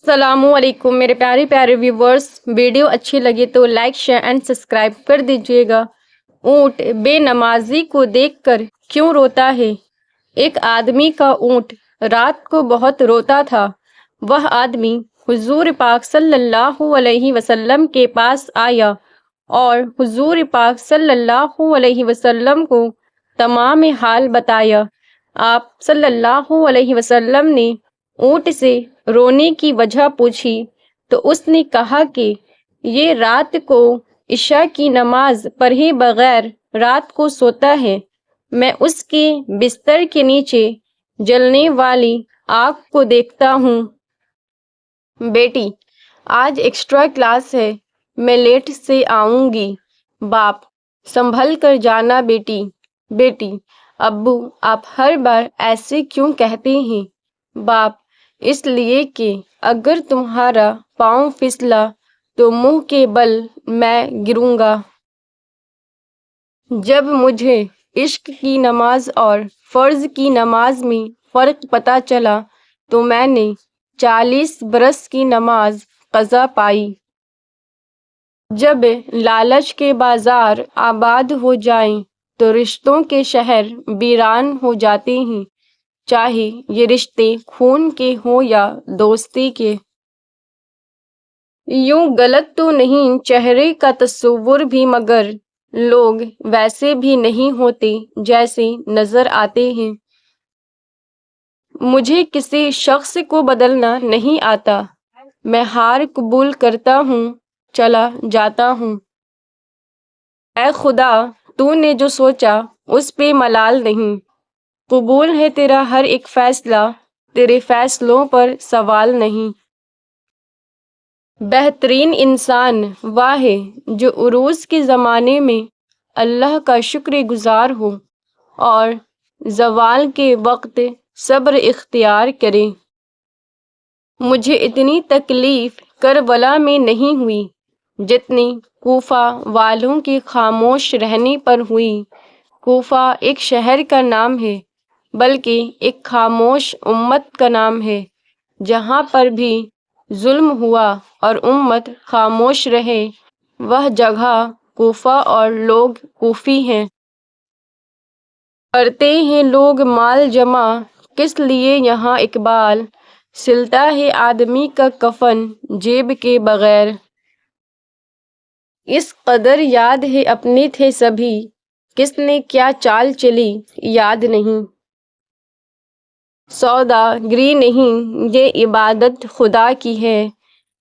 السلام علیکم میرے پیارے پیارے ویورز، ویڈیو اچھی لگی تو لائک شیئر اینڈ سبسکرائب کر دیجیے گا۔ اونٹ بے نمازی کو دیکھ کر کیوں روتا ہے؟ ایک آدمی کا اونٹ رات کو بہت روتا تھا۔ وہ آدمی حضور پاک صلی اللہ علیہ وسلم کے پاس آیا اور حضور پاک صلی اللہ علیہ وسلم کو تمام حال بتایا۔ آپ صلی اللہ علیہ وسلم نے اونٹ سے رونے کی وجہ پوچھی تو اس نے کہا کہ یہ رات کو عشاء کی نماز پڑھے بغیر رات کو سوتا ہے۔ میں اس کے بستر کے نیچے جلنے والی آگ کو دیکھتا ہوں۔ بیٹی، آج ایکسٹرا کلاس ہے، میں لیٹ سے آؤں گی۔ باپ، سنبھل کر جانا بیٹی۔ بیٹی، ابو آپ ہر بار ایسے کیوں کہتے ہیں؟ باپ، اس لیے کہ اگر تمہارا پاؤں پھسلا تو منہ کے بل میں گروں گا۔ جب مجھے عشق کی نماز اور فرض کی نماز میں فرق پتہ چلا تو میں نے 40 برس کی نماز قضا پائی۔ جب لالچ کے بازار آباد ہو جائیں تو رشتوں کے شہر ویران ہو جاتے ہیں، چاہے یہ رشتے خون کے ہوں یا دوستی کے۔ یوں غلط تو نہیں چہرے کا تصور بھی، مگر لوگ ویسے بھی نہیں ہوتے جیسے نظر آتے ہیں۔ مجھے کسی شخص کو بدلنا نہیں آتا، میں ہار قبول کرتا ہوں، چلا جاتا ہوں۔ اے خدا، تو نے جو سوچا اس پہ ملال نہیں، قبول ہے تیرا ہر ایک فیصلہ، تیرے فیصلوں پر سوال نہیں۔ بہترین انسان وہ ہے جو عروج کے زمانے میں اللہ کا شکر گزار ہو اور زوال کے وقت صبر اختیار کرے۔ مجھے اتنی تکلیف کربلا میں نہیں ہوئی جتنی کوفہ والوں کے خاموش رہنے پر ہوئی۔ کوفہ ایک شہر کا نام ہے، بلکہ ایک خاموش امت کا نام ہے۔ جہاں پر بھی ظلم ہوا اور امت خاموش رہے، وہ جگہ کوفہ اور لوگ کوفی ہیں۔ کرتے ہیں لوگ مال جمع کس لیے یہاں اقبال، سلتا ہے آدمی کا کفن جیب کے بغیر۔ اس قدر یاد ہے اپنے تھے سبھی، کس نے کیا چال چلی یاد نہیں۔ سودا گری نہیں یہ عبادت خدا کی ہے،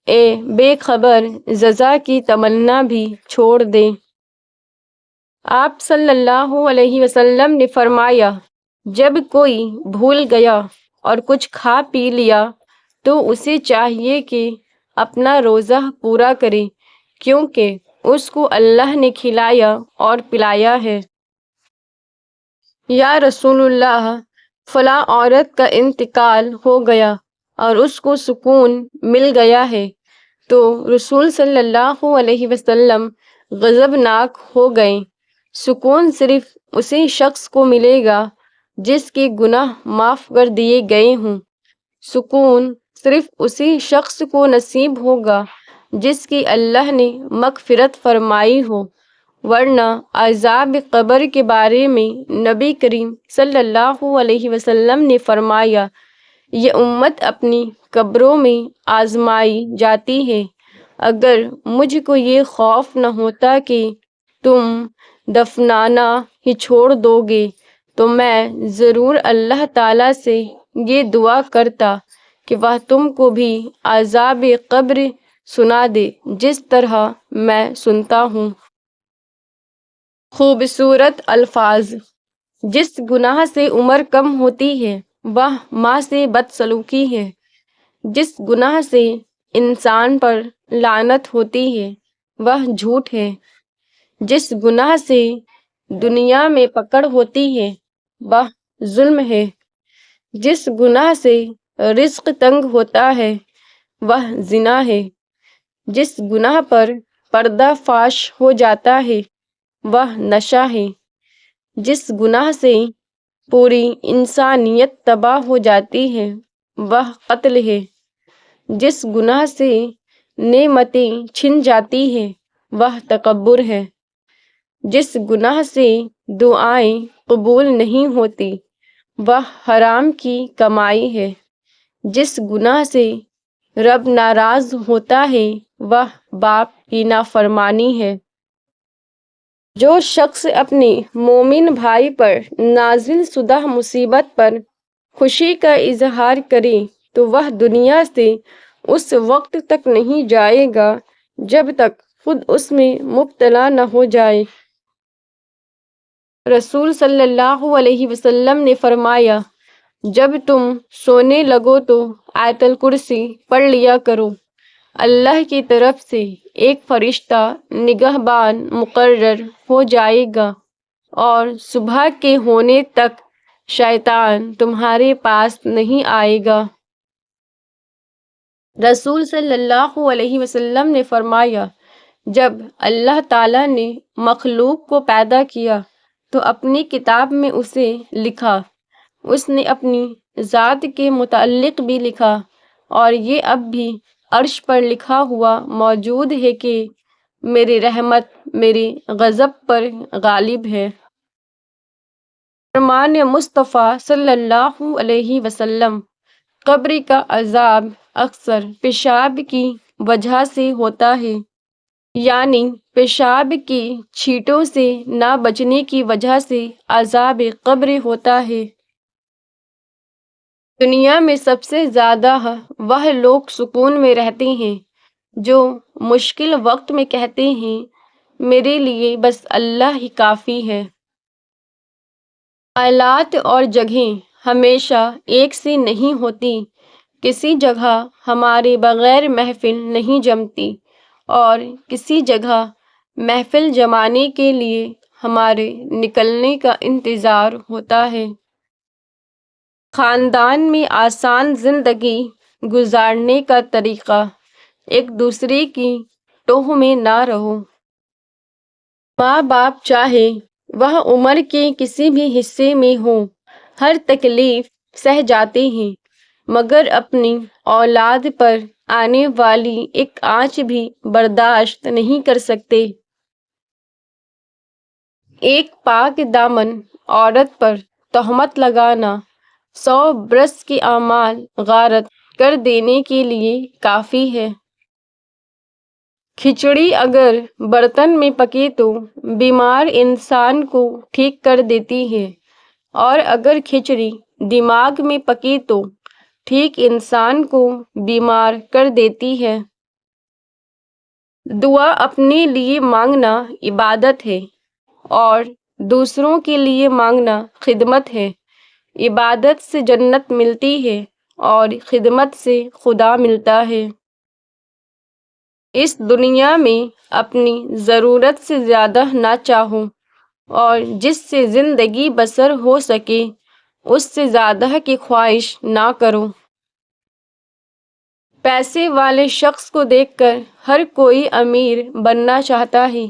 اے بے خبر جزا کی تمنا بھی چھوڑ دے۔ آپ صلی اللہ علیہ وسلم نے فرمایا، جب کوئی بھول گیا اور کچھ کھا پی لیا تو اسے چاہیے کہ اپنا روزہ پورا کرے، کیونکہ اس کو اللہ نے کھلایا اور پلایا ہے۔ یا رسول اللہ، فلاں عورت کا انتقال ہو گیا اور اس کو سکون مل گیا ہے، تو رسول صلی اللہ علیہ وسلم غضبناک ہو گئے۔ سکون صرف اسی شخص کو ملے گا جس کے گناہ معاف کر دیے گئے ہوں۔ سکون صرف اسی شخص کو نصیب ہوگا جس کی اللہ نے مغفرت فرمائی ہو، ورنہ عذاب قبر کے بارے میں نبی کریم صلی اللہ علیہ وسلم نے فرمایا، یہ امت اپنی قبروں میں آزمائی جاتی ہے۔ اگر مجھ کو یہ خوف نہ ہوتا کہ تم دفنانا ہی چھوڑ دو گے تو میں ضرور اللہ تعالیٰ سے یہ دعا کرتا کہ وہ تم کو بھی عذاب قبر سنا دے جس طرح میں سنتا ہوں۔ خوبصورت الفاظ۔ جس گناہ سے عمر کم ہوتی ہے وہ ماں سے بدسلوکی ہے۔ جس گناہ سے انسان پر لعنت ہوتی ہے وہ جھوٹ ہے۔ جس گناہ سے دنیا میں پکڑ ہوتی ہے وہ ظلم ہے۔ جس گناہ سے رزق تنگ ہوتا ہے وہ زنا ہے۔ جس گناہ پر پردہ فاش ہو جاتا ہے وہ نشہ ہے۔ جس گناہ سے پوری انسانیت تباہ ہو جاتی ہے وہ قتل ہے۔ جس گناہ سے نعمتیں چھن جاتی ہیں وہ تکبر ہے، جس گناہ سے دعائیں قبول نہیں ہوتی وہ حرام کی کمائی ہے، جس گناہ سے رب ناراض ہوتا ہے وہ باپ کی نافرمانی ہے۔ جو شخص اپنے مومن بھائی پر نازل شدہ مصیبت پر خوشی کا اظہار کرے تو وہ دنیا سے اس وقت تک نہیں جائے گا جب تک خود اس میں مبتلا نہ ہو جائے۔ رسول صلی اللہ علیہ وسلم نے فرمایا، جب تم سونے لگو تو آیت الکرسی پڑھ لیا کرو، اللہ کی طرف سے ایک فرشتہ نگہبان مقرر ہو جائے گا اور صبح کے ہونے تک شیطان تمہارے پاس نہیں آئے گا۔ رسول صلی اللہ علیہ وسلم نے فرمایا، جب اللہ تعالیٰ نے مخلوق کو پیدا کیا تو اپنی کتاب میں اسے لکھا، اس نے اپنی ذات کے متعلق بھی لکھا، اور یہ اب بھی عرش پر لکھا ہوا موجود ہے کہ میری رحمت میری غضب پر غالب ہے۔ فرمان مصطفیٰ صلی اللہ علیہ وسلم، قبر کا عذاب اکثر پیشاب کی وجہ سے ہوتا ہے، یعنی پیشاب کی چھینٹوں سے نہ بچنے کی وجہ سے عذاب قبر ہوتا ہے۔ دنیا میں سب سے زیادہ وہ لوگ سکون میں رہتے ہیں جو مشکل وقت میں کہتے ہیں، میرے لیے بس اللہ ہی کافی ہے۔ حالات اور جگہیں ہمیشہ ایک سی نہیں ہوتی، کسی جگہ ہمارے بغیر محفل نہیں جمتی اور کسی جگہ محفل جمانے کے لیے ہمارے نکلنے کا انتظار ہوتا ہے۔ خاندان میں آسان زندگی گزارنے کا طریقہ، ایک دوسرے کی ٹوہ میں نہ رہو۔ ماں باپ چاہے وہ عمر کے کسی بھی حصے میں ہوں، ہر تکلیف سہ جاتے ہیں، مگر اپنی اولاد پر آنے والی ایک آنچ بھی برداشت نہیں کر سکتے۔ ایک پاک دامن عورت پر تہمت لگانا 100 برس کے اعمال غارت کر دینے کے لیے کافی ہے۔ کھچڑی اگر برتن میں پکے تو بیمار انسان کو ٹھیک کر دیتی ہے، اور اگر کھچڑی دماغ میں پکے تو ٹھیک انسان کو بیمار کر دیتی ہے۔ دعا اپنے لیے مانگنا عبادت ہے اور دوسروں کے لیے مانگنا خدمت ہے۔ عبادت سے جنت ملتی ہے اور خدمت سے خدا ملتا ہے۔ اس دنیا میں اپنی ضرورت سے زیادہ نہ چاہو اور جس سے زندگی بسر ہو سکے اس سے زیادہ کی خواہش نہ کرو۔ پیسے والے شخص کو دیکھ کر ہر کوئی امیر بننا چاہتا ہے،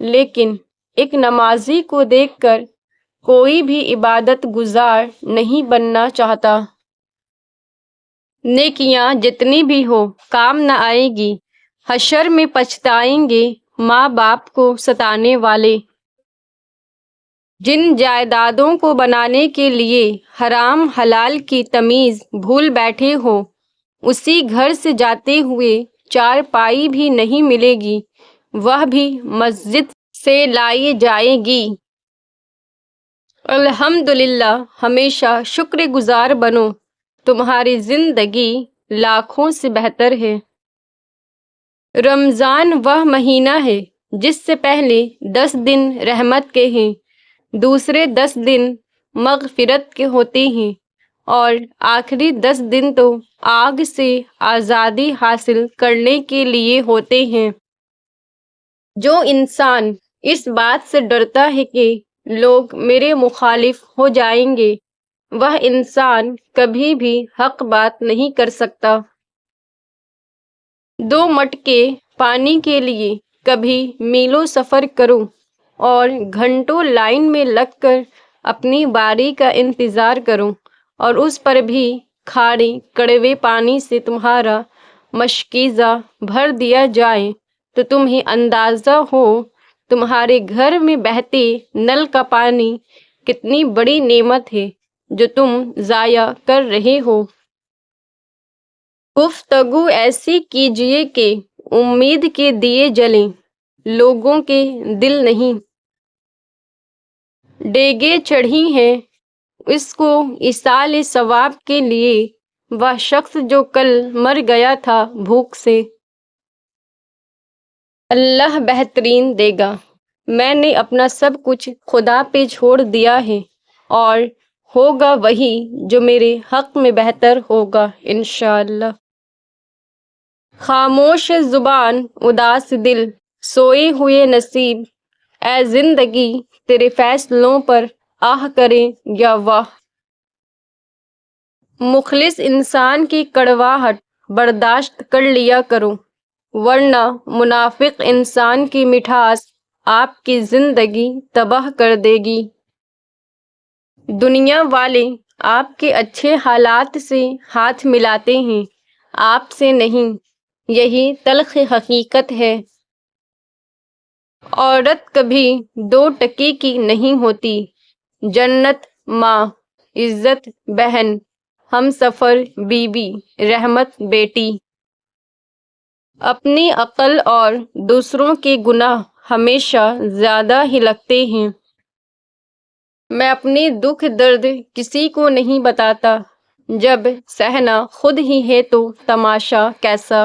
لیکن ایک نمازی کو دیکھ کر کوئی بھی عبادت گزار نہیں بننا چاہتا۔ نیکیاں جتنی بھی ہو کام نہ آئے گی، حشر میں پچھتائیں گے ماں باپ کو ستانے والے۔ جن جائیدادوں کو بنانے کے لیے حرام حلال کی تمیز بھول بیٹھے ہو، اسی گھر سے جاتے ہوئے چارپائی بھی نہیں ملے گی، وہ بھی مسجد سے لائی جائے گی۔ الحمدللہ، ہمیشہ شکر گزار بنو، تمہاری زندگی لاکھوں سے بہتر ہے۔ رمضان وہ مہینہ ہے جس سے پہلے 10 دن رحمت کے ہیں، دوسرے 10 دن مغفرت کے ہوتے ہیں، اور آخری 10 دن تو آگ سے آزادی حاصل کرنے کے لیے ہوتے ہیں۔ جو انسان اس بات سے ڈرتا ہے کہ لوگ میرے مخالف ہو جائیں گے، وہ انسان کبھی بھی حق بات نہیں کر سکتا۔ 2 مٹکے پانی کے لیے کبھی میلوں سفر کرو اور گھنٹوں لائن میں لگ کر اپنی باری کا انتظار کرو، اور اس پر بھی کھارے کڑوے پانی سے تمہارا مشکیزہ بھر دیا جائے تو تمہیں اندازہ ہو تمہارے گھر میں بہتے نل کا پانی کتنی بڑی نعمت ہے جو تم ضائع کر رہے ہو۔ گفتگو ایسی کیجیے کہ امید کے دیے جلیں، لوگوں کے دل نہیں۔ ڈیگیں چڑھی ہیں اس کو ایصال ثواب کے لیے، وہ شخص جو کل مر گیا تھا بھوک سے۔ اللہ بہترین دے گا۔ میں نے اپنا سب کچھ خدا پہ چھوڑ دیا ہے، اور ہوگا وہی جو میرے حق میں بہتر ہوگا انشاءاللہ۔ خاموش زبان اداس دل، سوئے ہوئے نصیب، اے زندگی تیرے فیصلوں پر آہ کریں یا واہ۔ مخلص انسان کی کڑواہٹ برداشت کر لیا کرو، ورنہ منافق انسان کی مٹھاس آپ کی زندگی تباہ کر دے گی۔ دنیا والے آپ کے اچھے حالات سے ہاتھ ملاتے ہیں، آپ سے نہیں، یہی تلخ حقیقت ہے۔ عورت کبھی دو ٹکے کی نہیں ہوتی، جنت ماں، عزت بہن، ہم سفر بیوی، رحمت بیٹی۔ اپنی عقل اور دوسروں کے گناہ ہمیشہ زیادہ ہی لگتے ہیں۔ میں اپنی دکھ درد کسی کو نہیں بتاتا، جب سہنا خود ہی ہے تو تماشا کیسا۔